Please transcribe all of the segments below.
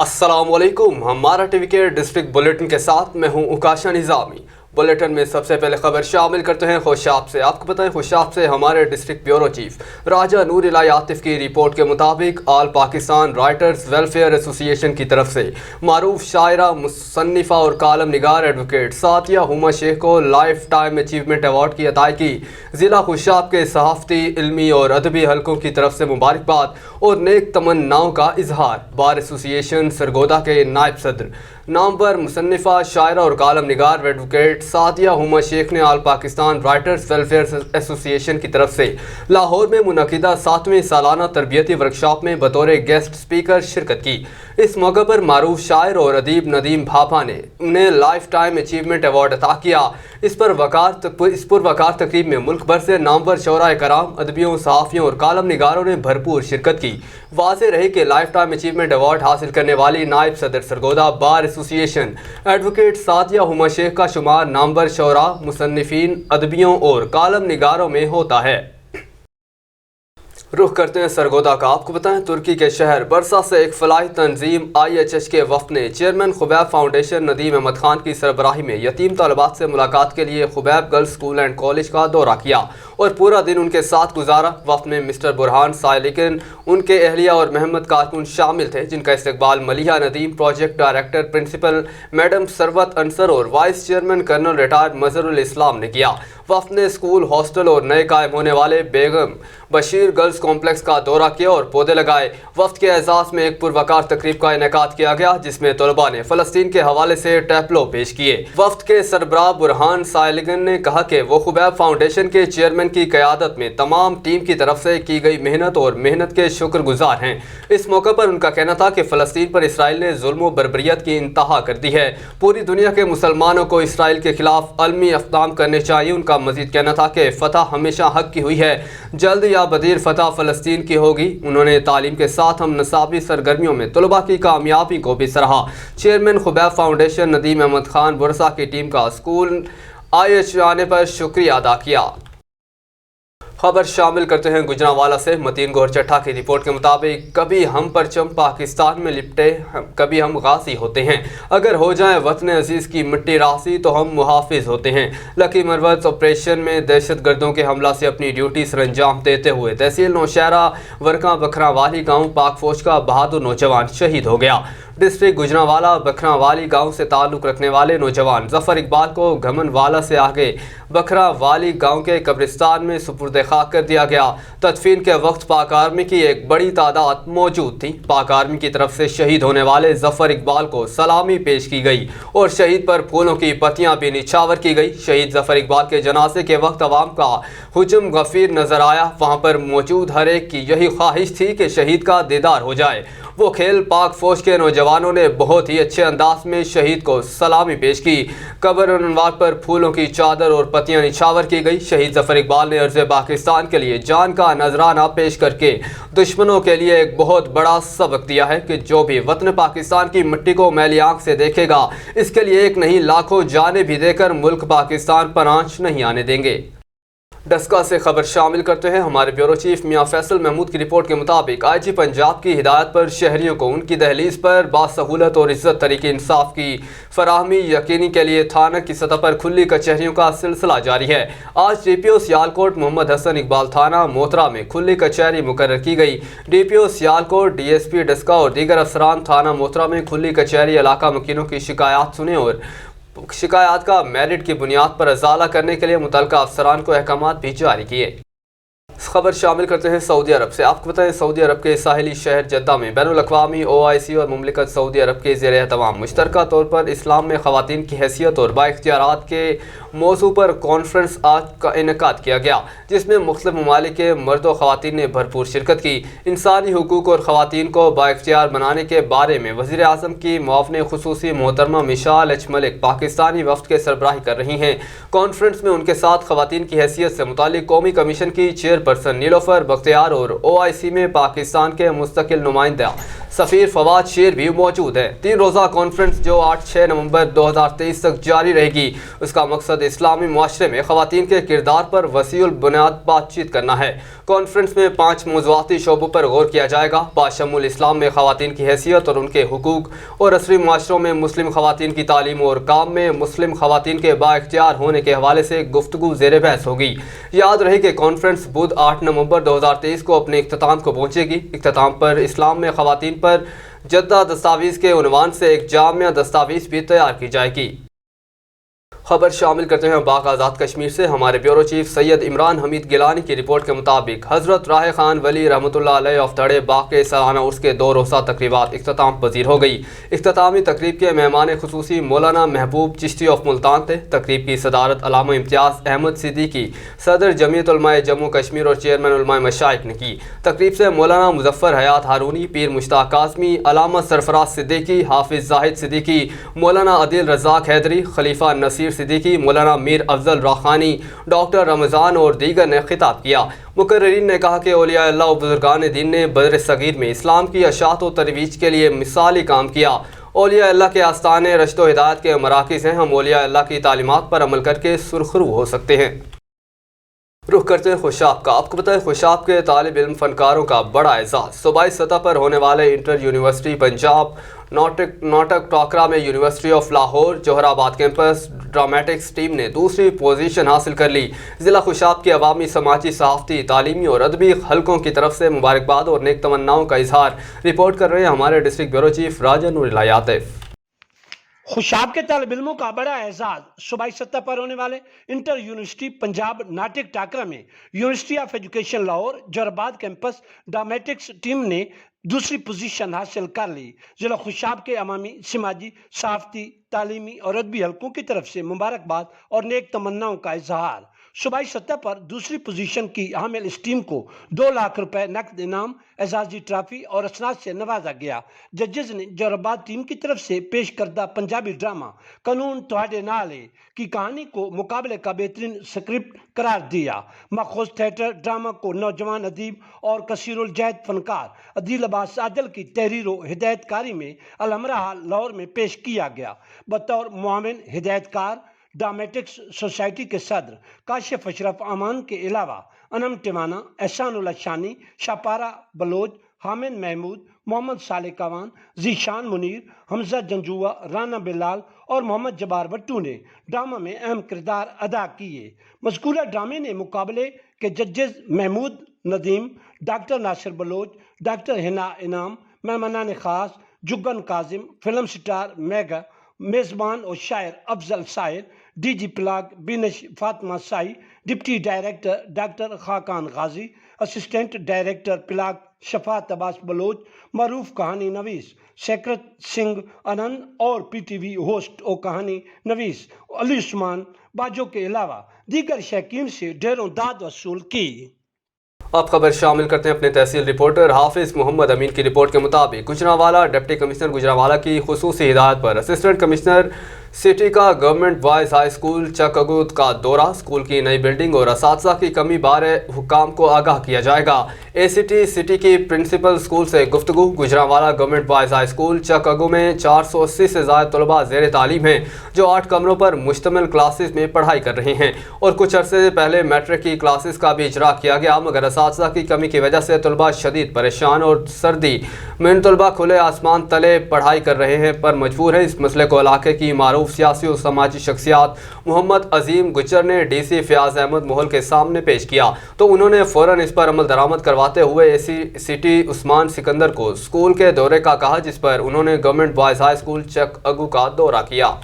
अस्सलाम वालेकुम। हमारा टीवी के डिस्ट्रिक्ट बुलेटिन के साथ मैं हूं उकाशा निज़ामी। बुलेटिन में सबसे पहले खबर शामिल करते हैं खुशाब से। आपको पता है खुशाब से हमारे डिस्ट्रिक्ट ब्यूरो चीफ राजा नूर इलाही आतिफ की रिपोर्ट के मुताबिक all Pakistan writers welfare association की तरफ से मारूफ शायरा, मुसन्निफ़ा और कालम निगार एडवोकेट सातिया हुमा शेख को लाइफ टाइम अचीवमेंट अवार्ड की अतायगी ज़िला खुशाब के सहाफ़ती, इल्मी और अदबी हलकों की तरफ से मुबारकबाद और नेक तमन्नाओं का इजहार। बार एसोसिएशन सरगोदा के नायब सदर नामवर मुसन्निफ़ा, शायरा और कालम निगार एडवोकेट सातिया हुमा शेख ने all Pakistan writers welfare association की तरफ से लाहौर में मुनक़िदा 7वें सालाना तरबियती वर्कशॉप में बतौर गेस्ट स्पीकर शिरकत की। इस मौके पर मारूफ शायर और अदीब नदीम भाभा ने उन्हें लाइफ टाइम अचीवमेंट अवार्ड अता किया। इस पुरवकार तकरीब में मुल्क भर से नामवर शोराए कराम, अदबियों, सहाफ़ियों और कालम निगारों ने भरपूर शिरकत की। वाज़ेह रहे कि लाइफ टाइम अचीवमेंट अवार्ड हासिल करने वाली नायब सदर Sargodha bar association advocate Satia Huma Sheikh का शुमार नामवर शोरा, मुसन्निफीन, अदबियों और कालम निगारों में होता है। रुख करते हैं सरगोदा का। आपको बताएं तुर्की के शहर बरसा से एक फलाही तंजीम IHH के वफ़द ने चेयरमैन खुबैब फाउंडेशन नदीम अहमद खान की सरबराही में यतीम तलबात से मुलाकात के लिए Khubaib girls school and college का दौरा किया और पूरा दिन उनके साथ गुजारा। वफ़द में मिस्टर बुरहान साइलिकन, उनके अहलिया और महमद कारकुन शामिल थे, जिनका इस्तकबाल Maliha Nadeem, project director principal madam Sarwat Ansar और vice chairman colonel retired Mazharul Islam ने किया। वफ़द ने स्कूल, हॉस्टल और नए कायम होने वाले बेगम बशीर गर्ल्स कॉम्प्लेक्स का दौरा किया और पौधे लगाए। वफ़द के एजाज़ में एक पुरवकार तकरीब का इनेकाद किया गया, जिसमें तलबा ने फ़लस्तीन के हवाले से टैपलो पेश किए। वफ़द के सरबराह बुरहान साइलिगन ने कहा कि वो खुबैब फाउंडेशन के चेयरमैन की क़यादत में तमाम टीम की तरफ से की गई मेहनत के शुक्रगुजार हैं। इस मौके पर उनका कहना था कि फ़लस्तीन पर इसराइल ने जुल्म व बर्बरियत की इंतहा कर दी है। पूरी दुनिया के मुसलमानों को इसराइल के खिलाफ अलमी इक़दाम करने चाहिए। उनका मज़ीद कहना था कि फ़तह हमेशा हक़ की हुई है, जल्द या बदीर फ़तह फ़लस्तीन की होगी। उन्होंने तालीम के साथ हम नसाबी सरगर्मियों में तलबा की कामयाबी को भी सराहा। Chairman Khubaib foundation Nadeem Ahmed Khan Bursa की टीम का स्कूल IHH आने पर शुक्रिया अदा किया। खबर शामिल करते हैं गुजरांवाला से। मतीन गौर चट्ठा की रिपोर्ट के मुताबिक कभी हम परचम पाकिस्तान में लिपटे, कभी हम गाजी होते हैं। अगर हो जाए वतन अजीज़ की मिट्टी रासी तो हम मुहाफिज होते हैं। लकी मरवत ऑपरेशन में दहशत गर्दों के हमला से अपनी ड्यूटी सर अंजाम देते हुए तहसील नौशहरा वर्का बखरावाली गाँव पाक फौज का बहादुर नौजवान शहीद हो गया। डिस्ट्रिक्ट गुजरांवाला बखरावाली गांव से ताल्लुक़ रखने वाले नौजवान ज़फ़र इकबाल को घमनवाला से आगे बखरावाली गांव के कब्रिस्तान में सुपुर्द खाक कर दिया गया। तदफीन के वक्त पाक आर्मी की एक बड़ी तादाद मौजूद थी। पाक आर्मी की तरफ से शहीद होने वाले ज़फ़र इकबाल को सलामी पेश की गई और शहीद पर फूलों की पत्तियां भी निछावर की गई। शहीद ज़फ़र इकबाल के जनाजे के वक्त अवाम का हुजूम गफ़ीर नज़र आया। वहाँ पर मौजूद हर एक की यही ख्वाहिश थी कि शहीद का दीदार हो जाए। वो खेल पाक फौज के नौजवानों ने बहुत ही अच्छे अंदाज में शहीद को सलामी पेश की। कब्र अनवार पर फूलों की चादर और पत्तियां निछावर की गई। शहीद ज़फ़र इकबाल ने अर्ज़ पाकिस्तान के लिए जान का नजराना पेश करके दुश्मनों के लिए एक बहुत बड़ा सबक दिया है कि जो भी वतन पाकिस्तान की मिट्टी को मैली आंख से देखेगा, इसके लिए एक नहीं लाखों जानें भी देकर मुल्क पाकिस्तान पर आंच नहीं आने देंगे। डस्का से खबर शामिल करते हैं। हमारे ब्यूरो चीफ मियां फैसल महमूद की रिपोर्ट के मुताबिक IG पंजाब की हिदायत पर शहरियों को उनकी दहलीज पर बासहूलत और इज्जत तरीके इंसाफ की फराहमी यकीनी के लिए थाना की सतह पर खुली कचहरियों का सिलसिला जारी है। आज DPO सियालकोट मोहम्मद हसन इकबाल थाना मोतरा में खुली कचहरी मुकर्रर की गई। DPO सियालकोट, DSP डस्का और दीगर अफसरान थाना मोतरा में खुली कचहरी इलाका मकीनों की शिकायत सुने और शिकायत का मेरिट की बुनियाद पर अजाला करने के लिए मुतल्लिका अफसरान को अहकामात भी जारी किए। खबर शामिल करते हैं सऊदी अरब से। आपको बताएं सऊदी अरब के साहिली शहर जद्दा में बैनुल अक़वामी OIC और मुमलिकत सऊदी अरब के ज़ेर एहतमाम मुश्तरका तौर पर इस्लाम में ख़वातीन की हैसियत और बाइख्तियारात के मौजू पर कॉन्फ्रेंस आज का इनेकाद किया गया, जिसमें मुख्तलिफ ममालिक के मर्द व ख़वातीन ने भरपूर शिरकत की। इंसानी हुकूक और ख़वातीन को बाइख्तियार बनाने के बारे में वज़ीर आज़म की मुआवने ख़ुसूसी मोहतरमा मिशाल H मलिक पाकिस्तानी वफ़द के सरबराही कर रही हैं। कॉन्फ्रेंस में उनके साथ ख़वातीन की हैसियत से मुतालिक कौमी कमीशन की चेयरपर्सन नीलोफर बख्तियार और OIC में पाकिस्तान के मुस्तकिल नुमाइंदा सफ़ीर फवाद शेर भी मौजूद है। 3 रोज़ा कॉन्फ्रेंस जो 8-6 नवंबर 2023 तक जारी रहेगी, उसका मकसद मकसद इस्लामी मुआशरे में ख़वातीन के किरदार पर वसीउल बुनियाद बातचीत करना है। कॉन्फ्रेंस में 5 मौज़ूआती शोबों पर गौर किया जाएगा। बाशमुल इस्लाम में ख़वातीन की हैसियत और उनके हुकूक और असरी मुआशरों में मुस्लिम ख़वातीन की तालीम और काम में मुस्लिम ख़वातीन के बाइख्तियार होने के हवाले से गुफ्तगू ज़ेर बहस होगी। याद रहे कि कॉन्फ्रेंस बुध 8 नवंबर 2023 को अपने इख्तिताम को पहुँचेगी। इख्तिताम पर इस्लाम में ख़वातीन पर जद्दा दस्तावेज़ के उन्वान से एक जामिया दस्तावेज़ भी तैयार की जाएगी। खबर शामिल करते हैं बाग आज़ाद कश्मीर से। हमारे ब्यूरो चीफ सैयद इमरान हमीद गिलानी की रिपोर्ट के मुताबिक हज़रत राह खान वली रहमतुल्लाह अलैह ऑफ थड़े बाग के सालाना उर्स के 2 रोज़ा तकरीबात इख्तिताम पजीर हो गई। इख्तितामी तकरीब के मेहमान खुसूसी मौलाना महबूब चिश्ती ऑफ मुल्तान थे। तकरीब की सदारत अल्लामा इम्तियाज़ अहमद सिद्दीकी सदर जमीयत उलमाए जम्मू कश्मीर और चेयरमैन उलमाए मशाइख ने की। तकरीब से मौलाना मुजफ्फर हयात हारूनी, पीर मुश्ताक काज़मी, अल्लामा सरफराज सिद्दीकी, हाफिज़ जाहिद सिद्दीकी, मौलाना अदिल रज़ाक हैदरी, खलीफा नसीर सिद्दीकी, मौलाना मीर अफजल राखानी, डॉक्टर रमज़ान और दीगर ने खिताब किया। मुकर्रिरीन ने कहा कि औलिया अल्लाह और बुजुर्गान दीन ने बदर सगीर में इस्लाम की अशात और तरवीज के लिए मिसाली काम किया। औलिया अल्लाह के आस्थाने रश्द व हिदायत के मराकिज़ हैं। हम औलिया अल्लाह की तालीमात पर अमल करके सुरखरू हो सकते हैं। रुख करते हैं खुशाब का। आपको पता है खुशाब के तालिब इल्म फनकारों का बड़ा एजाज़। सूबाई सतह पर होने वाले इंटर यूनिवर्सिटी पंजाब नाटक टाकरा में university of Lahore Jauharabad campus dramatics team ने दूसरी पोजीशन हासिल कर ली। ज़िला खुशाब के अवामी, समाजी, सहाफ़ती, तालीमी और अदबी हलकों की तरफ से मुबारकबाद और नेक तमन्नाओं का इजहार। रिपोर्ट कर रहे हैं हमारे डिस्ट्रिक्ट ब्यूरो चीफ राजा नूरुल्लाह यातिफ। खुशाब के तालिब इल्मों का बड़ा एजाज। सूबाई सतह पर होने वाले इंटर यूनिवर्सिटी पंजाब नाटक टाकरा में university of education Lahore Jauharabad campus dramatics team ने दूसरी पोजीशन हासिल कर ली। जिला खुशाब के अवामी, समाजी, सहाफ़ती, तालीमी और अदबी हलकों की तरफ से मुबारकबाद और नेक तमन्नाओं का इजहार। सूबाई सतह पर दूसरी पोजीशन की हामिल इस टीम को 2 लाख रुपए नकद इनाम, एजाजी ट्रॉफी और असनाद से नवाजा गया। जजेस ने जोहराबाद टीम की तरफ से पेश करदा पंजाबी ड्रामा कानून तुहाडे नाल है की कहानी को मुकाबले का बेहतरीन स्क्रिप्ट करार दिया। मखसूस थिएटर ड्रामा को नौजवान अदीब और कसीरुल जहद फनकार अदील अब्बास आदिल की तहरीर व हिदायतकारी में अलहमरा लाहौर में पेश किया गया। बतौर मुआविन हिदायतकार ड्रामेटिक्स सोसाइटी के सदर काशिफ अशरफ अमान के अलावा अनम टिवाना, एहसानुल्लाह शानी, शापारा बलोच, हामिद महमूद, मोहम्मद साले कवान, जीशान मुनीर, हमजा जंजुआ, राना बिलाल और मोहम्मद जबार भट्टू ने ड्रामा में अहम किरदार अदा किए। मज़कूरा ड्रामे ने मुकाबले के जजेस महमूद नदीम, डॉक्टर नासिर बलोच, डॉक्टर हिना इनाम, मेहमानान खास जुगन काजिम, फिल्म स्टार मेगा, मेज़बान और शायर Afzal Sahir, DG PILAC Binash Fatima Sai, deputy director doctor Khaqan Ghazi, assistant director PILAC Shafaat Abbas Baloch, मरूफ कहानी नवीस शेखरत सिंह आनंद और पीटीवी होस्ट और कहानी नवीस अली उस्मान बाजो के अलावा दीगर शौकीन से ढेरों दाद वसूल की। अब खबर शामिल करते हैं अपने तहसील रिपोर्टर हाफिज़ मोहम्मद अमीन की रिपोर्ट के मुताबिक गुजरांवाला डिप्टी कमिश्नर गुजरांवाला की खुसूसी हिदायत पर असिस्टेंट कमिश्नर सिटी का गवर्नमेंट बॉयज़ हाई स्कूल चकगुद का दौरा। स्कूल की नई बिल्डिंग और असातिज़ा की कमी बारे हुक्काम को आगाह किया जाएगा। ACT सिटी की प्रिंसिपल स्कूल से गुफ्तगू। Gujranwala government boys high school चकगु में 480 से ज़्यादा तलबा ज़ेर तालीम हैं जो 8 कमरों पर मुश्तमिल क्लासेस में पढ़ाई कर रहे हैं और कुछ अरसे से पहले मैट्रिक की क्लासेस का भी इजरा किया गया, मगर असातिज़ा की कमी की वजह से तलबा शदीद परेशान और सर्दी में तलबा खुले आसमान तले पढ़ाई कर रहे हैं पर मजबूर हैं। इस मसले को इलाके की मारूफ सियासी और समाजी शख्सियात मोहम्मद अजीम गुज्जर ने DC फयाज अहमद मोहल के सामने पेश किया तो उन्होंने फ़ौरन इस पर अमल दरामद करवाते हुए ACT उस्मान सिकंदर को स्कूल के दौरे का कहा, जिस पर उन्होंने गवर्नमेंट बॉयज़ हाई स्कूल चकअगू का दौरा किया।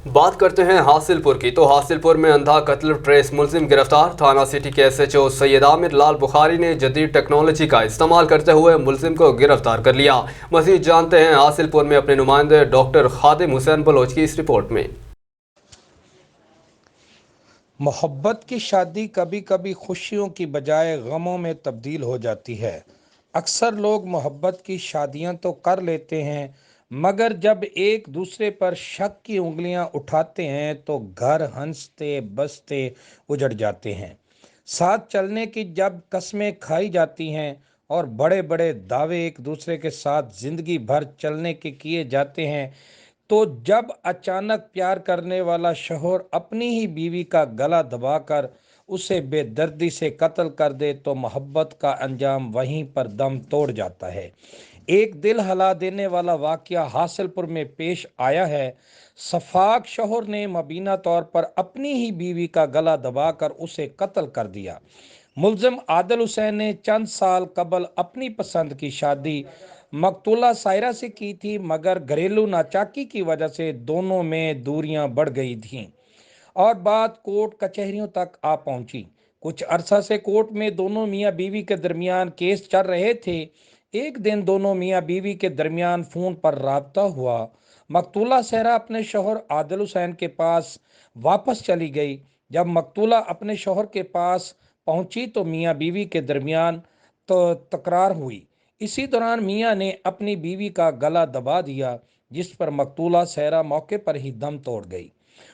बात करते हैं हासिलपुर की तो हासिलपुर में अंधा कत्ल ट्रेस मुलजिम गिरफ्तार। थाना सिटी के SHO सैयद आमिर लाल बुखारी ने जदीद टेक्नोलॉजी का इस्तेमाल करते हुए मुलजिम को गिरफ्तार कर लिया। मज़ीद जानते हैं हासिलपुर में अपने नुमाइंदे डॉक्टर खादिम हुसैन बलोच की इस रिपोर्ट में। मोहब्बत की शादी कभी कभी खुशियों की बजाय गमों में तब्दील हो जाती है। अक्सर लोग मोहब्बत की शादियां तो कर लेते हैं, मगर जब एक दूसरे पर शक की उंगलियां उठाते हैं तो घर हंसते बसते उजड़ जाते हैं। साथ चलने की जब कस्में खाई जाती हैं और बड़े बड़े दावे एक दूसरे के साथ ज़िंदगी भर चलने के किए जाते हैं, تو جب اچانک پیار کرنے والا شوہر اپنی ہی بیوی کا گلا دبا کر اسے بے دردی سے قتل کر دے تو محبت کا انجام وہیں پر دم توڑ جاتا ہے۔ ایک دل ہلا دینے والا واقعہ حاصل پور میں پیش آیا ہے۔ شفاق شوہر نے مبینہ طور پر اپنی ہی بیوی کا گلا دبا کر اسے قتل کر دیا۔ ملزم عادل حسین نے چند سال قبل اپنی پسند کی شادی مقتولہ سائرہ سے کی تھی، مگر گھریلو ناچاکی کی وجہ سے دونوں میں دوریاں بڑھ گئی تھیں اور بات کورٹ کچہریوں تک آ پہنچی۔ کچھ عرصہ سے کورٹ میں دونوں میاں بیوی کے درمیان کیس چل رہے تھے۔ ایک دن دونوں میاں بیوی کے درمیان فون پر رابطہ ہوا۔ مقتولہ سائرہ اپنے شوہر عادل حسین کے پاس واپس چلی گئی۔ جب مقتولہ اپنے شوہر کے پاس پہنچی تو میاں بیوی کے درمیان تکرار ہوئی۔ اسی دوران میاں نے اپنی بیوی کا گلا دبا دیا، جس پر مقتولہ سائرہ موقع پر ہی دم توڑ گئی۔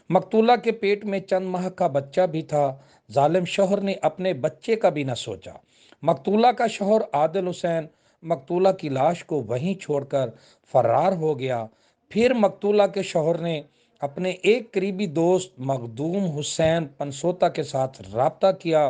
مقتولہ کے پیٹ میں چند ماہ کا بچہ بھی تھا۔ ظالم شوہر نے اپنے بچے کا بھی نہ سوچا۔ مقتولہ کا شوہر عادل حسین مقتولہ کی لاش کو وہیں چھوڑ کر فرار ہو گیا۔ پھر مقتولہ کے شوہر نے اپنے ایک قریبی دوست مخدوم حسین پنسوتا کے ساتھ رابطہ کیا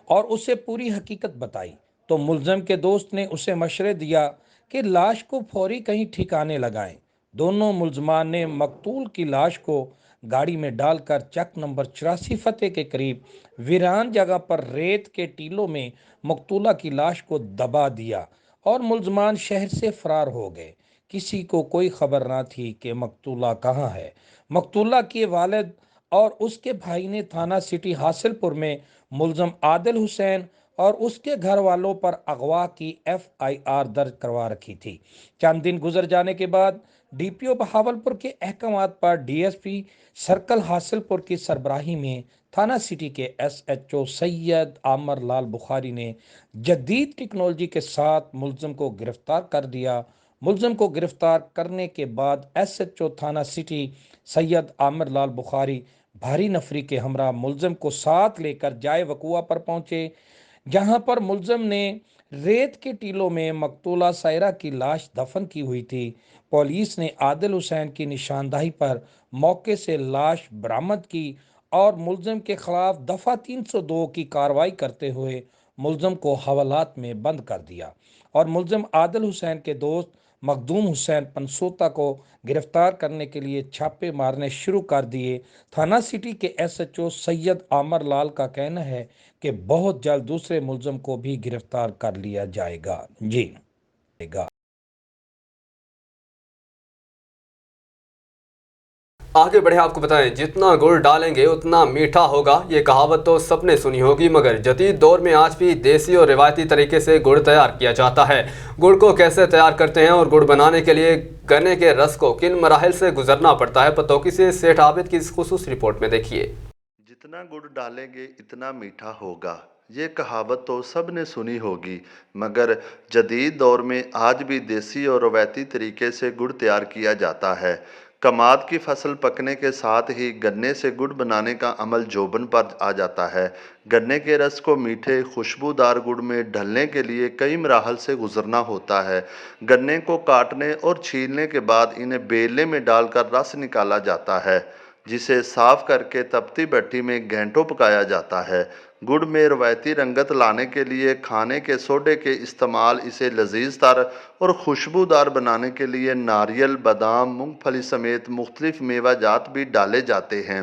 اور اسے پوری حقیقت بتائی تو ملزم کے دوست نے اسے مشورے دیا کہ لاش کو فوری کہیں ٹھکانے لگائیں۔ دونوں ملزمان نے مقتول کی لاش کو گاڑی میں ڈال کر چک نمبر 84 فتح کے قریب ویران جگہ پر ریت کے ٹیلوں میں مقتولہ کی لاش کو دبا دیا اور ملزمان شہر سے فرار ہو گئے۔ کسی کو کوئی خبر نہ تھی کہ مقتولہ کہاں ہے۔ مقتولہ کے والد اور اس کے بھائی نے تھانہ سٹی حاصل پور میں ملزم عادل حسین اور اس کے گھر والوں پر اغوا کی FIR درج کروا رکھی تھی۔ چند دن گزر جانے کے بعد DPO بہاولپور کے احکامات پر DSP سرکل حاصل پور کی سربراہی میں تھانہ سٹی کے SHO سید عامر لال بخاری نے جدید ٹیکنالوجی کے ساتھ ملزم کو گرفتار کر دیا۔ ملزم کو گرفتار کرنے کے بعد SHO تھانہ سٹی سید عامر لال بخاری بھاری نفری کے ہمراہ ملزم کو ساتھ لے کر جائے وقوع پر پہنچے، جہاں پر ملزم نے ریت کے ٹیلوں میں مقتولہ سائرہ کی لاش دفن کی ہوئی تھی۔ پولیس نے عادل حسین کی نشاندہی پر موقع سے لاش برآمد کی اور ملزم کے خلاف دفعہ 302 کی کارروائی کرتے ہوئے ملزم کو حوالات میں بند کر دیا اور ملزم عادل حسین کے دوست مخدوم حسین پنسوتا کو گرفتار کرنے کے لیے چھاپے مارنے شروع کر دیے۔ تھانہ سٹی کے SHO سید عامر لال کا کہنا ہے کہ بہت جلد دوسرے ملزم کو بھی گرفتار کر لیا جائے گا۔ آگے بڑھے آپ کو بتائیں، جتنا گڑ ڈالیں گے اتنا میٹھا ہوگا۔ یہ کہاوت تو سب نے سنی ہوگی، مگر جدید دور میں آج بھی دیسی اور روایتی طریقے سے گڑ تیار کیا جاتا ہے۔ گڑ کو کیسے تیار کرتے ہیں اور گڑ بنانے کے لیے گنے کے رس کو کن مراحل سے گزرنا پڑتا ہے، پتوکی سے سیٹھ عابد کی اس خصوصی رپورٹ میں دیکھیے۔ جتنا گڑ ڈالیں گے اتنا میٹھا ہوگا، یہ کہاوت تو سب نے سنی ہوگی، مگر جدید دور میں آج بھی دیسی اور روایتی طریقے سے گڑ تیار کیا جاتا ہے۔ کماد کی فصل پکنے کے ساتھ ہی گنے سے گڑ بنانے کا عمل جوبن پر آ جاتا ہے۔ گنے کے رس کو میٹھے خوشبودار گڑ میں ڈھلنے کے لیے کئی مراحل سے گزرنا ہوتا ہے۔ گنے کو کاٹنے اور چھیلنے کے بعد انہیں بیلنے میں ڈال کر رس نکالا جاتا ہے، جسے صاف کر کے تپتی بھٹی میں گھنٹوں پکایا جاتا ہے۔ گڑ میں روایتی رنگت لانے کے لیے کھانے کے سوڈے کے استعمال، اسے لذیذ تر اور خوشبودار بنانے کے لیے ناریل، بادام، مونگ پھلی سمیت مختلف میوہ جات بھی ڈالے جاتے ہیں۔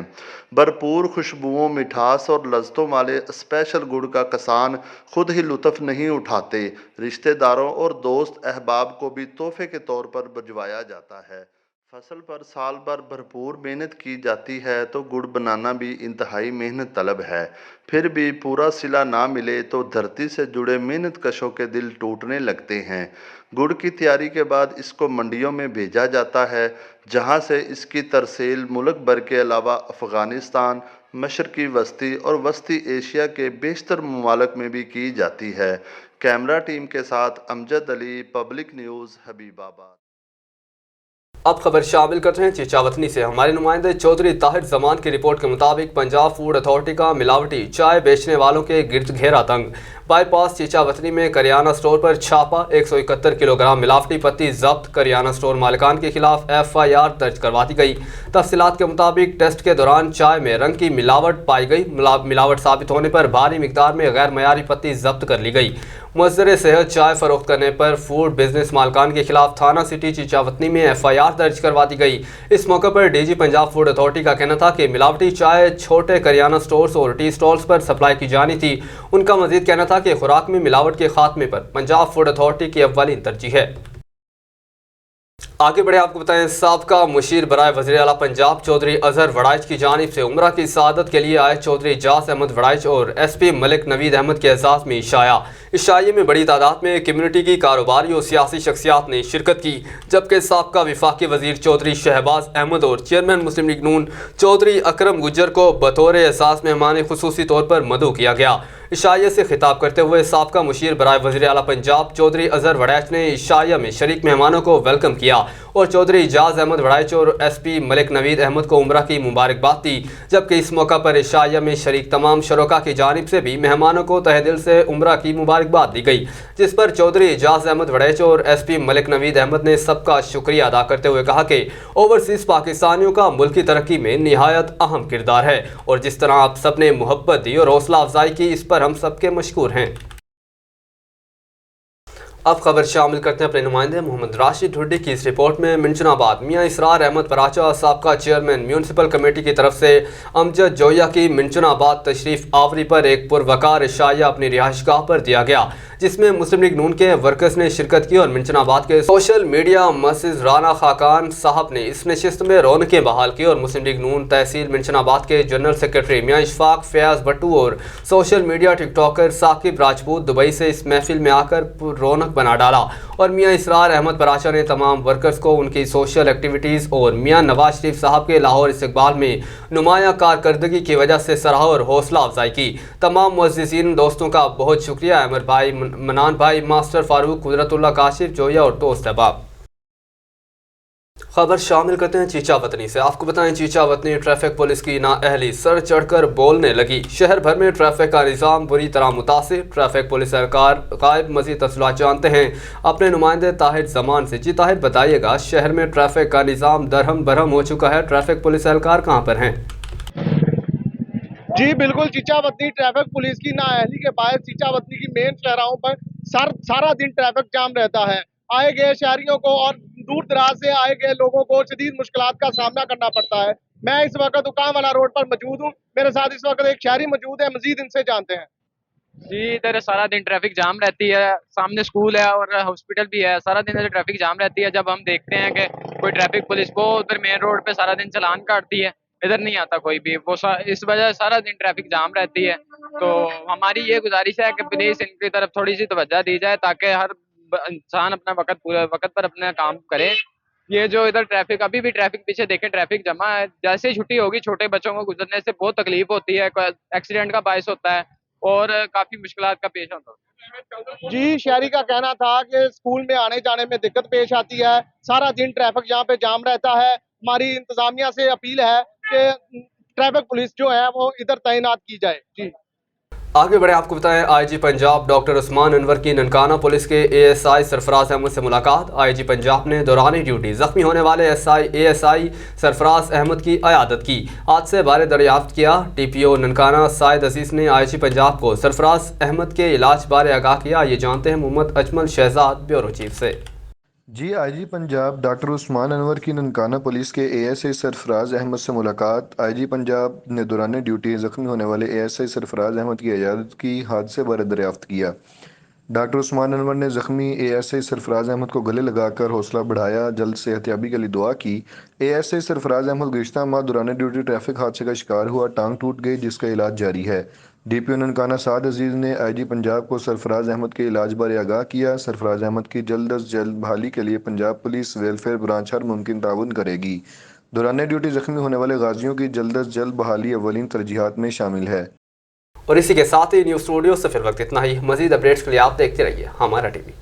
بھرپور خوشبوؤں، مٹھاس اور لذتوں والے اسپیشل گڑ کا کسان خود ہی لطف نہیں اٹھاتے، رشتہ داروں اور دوست احباب کو بھی تحفے کے طور پر بھجوایا جاتا ہے۔ فصل پر سال بھر بھرپور محنت کی جاتی ہے تو گڑ بنانا بھی انتہائی محنت طلب ہے۔ پھر بھی پورا صلہ نہ ملے تو دھرتی سے جڑے محنت کشوں کے دل ٹوٹنے لگتے ہیں۔ گڑ کی تیاری کے بعد اس کو منڈیوں میں بھیجا جاتا ہے، جہاں سے اس کی ترسیل ملک بھر کے علاوہ افغانستان، مشرقی وسطی اور وسطی ایشیا کے بیشتر ممالک میں بھی کی جاتی ہے۔ کیمرہ ٹیم کے ساتھ امجد علی، پبلک نیوز، حبیب آباد۔ अब खबर शामिल करते हैं चीचावतनी से। हमारे नुमाइंदे चौधरी ताहिर जमान की रिपोर्ट के मुताबिक पंजाब फूड अथॉरिटी का मिलावटी चाय बेचने वालों के गिर्द घेरा तंग। बाईपास चीचावतनी में करियाना स्टोर पर छापा, 171 किलोग्राम मिलावटी पत्ती जब्त। करियाना स्टोर मालिकान के खिलाफ FIR दर्ज करवा दी गई। तफसीलात के मुताबिक टेस्ट के दौरान चाय में रंग की मिलावट पाई गई। मिलावट साबित होने पर भारी मिकदार में गैर मयारी पत्ती जब्त कर ली गई। मुअज्जर सेहत चाय फरोख्त करने पर फूड बिजनेस मालकान के खिलाफ थाना सिटी चीचावतनी में FIR दर्ज करवा दी गई। इस मौके पर DG पंजाब फूड अथॉरिटी का कहना था कि मिलावटी चाय छोटे करियाना स्टोर्स और टी स्टॉल्स पर सप्लाई की जानी थी। उनका मजीद कहना था कि खुराक में मिलावट के खात्मे पर पंजाब फूड अथॉरिटी की अव्वलीन तरजीह है। आगे बढ़े आपको बताएं, साबका मुशीर बराए वज़ीर आला पंजाब चौधरी अजहर वड़ाइच की जानिब से उम्रा की सआदत के लिए आए चौधरी इजाज अहमद वड़ाइच और SP मलिक नवीद अहमद के एजाज़ में इशाये में बड़ी तादाद में कम्यूनिटी की कारोबारी और सियासी शख्सियात ने शिरकत की, जबकि साबका वफाकी वज़ीर चौधरी शहबाज अहमद और चेयरमैन मुस्लिम लीग नून चौधरी अकरम गुज्जर को बतौर एहसास मेहमान खुसूसी तौर पर मदऊ किया गया। इशाये से खिताब करते हुए साबका मुशीर बराए वज़ीर आला पंजाब चौधरी अजहर वड़ाइच ने इशाया में शरीक मेहमानों को वेलकम किया और चौधरी इजाज अहमद वड़ाइच और SP मलिक नवीद अहमद को उम्रा की मुबारकबाद दी। जबकि इस मौका पर इशाया में शरीक तमाम शरोका की जानिब से भी मेहमानों को तहे दिल से उम्रा की मुबारकबाद दी गई, जिस पर चौधरी इजाज अहमद वड़ाइच और SP मलिक नवीद अहमद ने सबका शुक्रिया अदा करते हुए कहा कि ओवरसीज़ पाकिस्तानियों का मुल्की तरक्की में निहायत अहम किरदार है और जिस तरह आप सब ने मोहब्बत दी और हौसला अफजाई की, इस पर हम सबके मशकूर हैं। अब खबर शामिल करते हैं अपने नुमाइंदे मोहम्मद राशिद ढुड्डी की इस रिपोर्ट में। मिंचनाबाद मियाँ इसरार अहमद पराचा साबका चेयरमैन म्यूनसिपल कमेटी की तरफ से अमजद जोया की मिंचनाबाद तशरीफ आवरी पर एक पुरवकार इशाया अपनी रिहाइशगाह पर दिया गया, जिसमें मुस्लिम लीग नून के वर्कर्स ने शिरकत की और मिंचनाबाद के सोशल मीडिया मसीज राना खाकान साहब ने इस नशिस्त में रौनकें बहाल की और मुस्लिम लीग नून तहसील मिंचनाबाद के जनरल सेक्रेटरी मियाँ इशफाक फयाज भट्टू और social media TikToker Saqib Rajput Dubai से इस महफिल में आकर रौनक बना डाला और मियाँ इसरार अहमद पराचा ने तमाम वर्कर्स को उनकी सोशल एक्टिविटीज़ और मियाँ नवाज शरीफ साहब के लाहौर इस्तकबाल में नुमायाँ कारकर्दगी की वजह से सराहा और हौसला अफजाई की। तमाम मुअज़्ज़िज़ीन दोस्तों का बहुत शुक्रिया। अमर भाई, मनान भाई, मास्टर फारूक, कुदरतुल्लाह काशिफ, जोया और दोस्त अहबाब। खबर शामिल करते हैं चीचावतनी से। आपको बताएं, चीचावतनी ट्रैफिक पुलिस की नाअहली सर चढ़कर बोलने लगी। शहर भर में ट्रैफिक का निज़ाम बुरी तरह मुतासिर। ट्रैफिक पुलिस एहलकार गायब। मज़ीद तफसीलात जानते हैं अपने नुमाइंदे ताहिर जमान से। जी ताहिर, बताइएगा, शहर में ट्रैफिक का निज़ाम दरहम बरहम हो चुका है, ट्रैफिक पुलिस एहलकार कहाँ पर हैं? जी बिल्कुल, चीचावतनी ट्रैफिक पुलिस की नाअहली के बायस चीचावतनी की मेन शहराहों पर सारा दिन ट्रैफिक जाम रहता है। आए गए शहरियों को और दूर दराज से आए गए लोगों को शदीद मुश्किलात का सामना करना पड़ता है। मैं इस वक्त दुकानवाला रोड पर मौजूद हूँ। मेरे साथ इस वक्त एक शहरी मौजूद है, मजीद इनसे जानते हैं। जी, इधर सारा दिन ट्रैफिक जाम रहती है। सामने स्कूल है और हॉस्पिटल भी है। सारा दिन इधर ट्रैफिक जाम रहती है। जब हम देखते हैं कि कोई ट्रैफिक पुलिस वो उधर मेन रोड पे सारा दिन चालान काटती है, इधर नहीं आता कोई भी। वो इस वजह सारा दिन ट्रैफिक जाम रहती है। तो हमारी ये गुजारिश है कि प्लीज इनकी तरफ थोड़ी सी तवज्जो दी जाए ताकि हर इंसान अपना पूरे वक्त पर अपना काम करे। ये जो इधर ट्रैफिक, अभी भी ट्रैफिक पीछे देखें ट्रैफिक जमा है। जैसे ही छुट्टी होगी छोटे बच्चों को गुजरने से बहुत तकलीफ होती है, एक्सीडेंट का बायस होता है और काफी मुश्किलात का पेश होता है। जी, शहरी का कहना था कि स्कूल में आने जाने में दिक्कत पेश आती है। सारा दिन ट्रैफिक यहाँ पे जाम रहता है। हमारी इंतजामिया से अपील है कि ट्रैफिक पुलिस जो है वो इधर तैनात की जाए। जी आगे बढ़े, आपको बताएं, IG पंजाब डॉक्टर उस्मान अनवर की ननकाना पुलिस के ASI सरफराज अहमद से मुलाकात। IG पंजाब ने दौरान ड्यूटी जख्मी होने वाले ASI सरफराज अहमद की अयादत की। हादसे बारे दरियाफ्त किया। TPO ननकाना साइद अजीज ने IG पंजाब को सरफराज अहमद के इलाज बारे आगाह किया। ये जानते हैं मोहम्मद अजमल शहजाद ब्यूरो चीफ से। जी, IG पंजाब डॉक्टर उस्मान अनवर की ननकाना पुलिस के ASI सरफराज अहमद से मुलाकात। IG पंजाब ने दौरान ड्यूटी ज़ख्मी होने वाले ASI सरफराज अहमद की इजाज़त की। हादसे बारे दरियाफ्त किया। डॉक्टर उस्मान अनवर ने ज़ख्मी ASI सरफराज अहमद को गले लगाकर हौसला बढ़ाया, जल्द सेहतयाबी के लिए दुआ की। ASI सरफराज अहमद गुज़िश्ता माह दौरान ड्यूटी ट्रैफिक हादसे का शिकार हुआ, टांग टूट गई, जिसका इलाज जारी है। DPO ननकाना साद अजीज़ ने IG पंजाब को सरफराज अहमद के इलाज बारे आगाह किया। सरफराज अहमद की जल्द अज जल्द बहाली के लिए पंजाब पुलिस वेलफेयर ब्रांच हर मुमकिन ताउन करेगी। दौरान ड्यूटी ज़ख्मी होने वाले गाजियों की जल्द अज जल्द बहाली अव्वलीन तरजीहात में शामिल है। और इसी के साथ ही न्यूज़ स्टूडियो से फिर वक्त इतना ही। मज़ीद अपडेट्स के लिए आप देखते रहिए हमारा TV।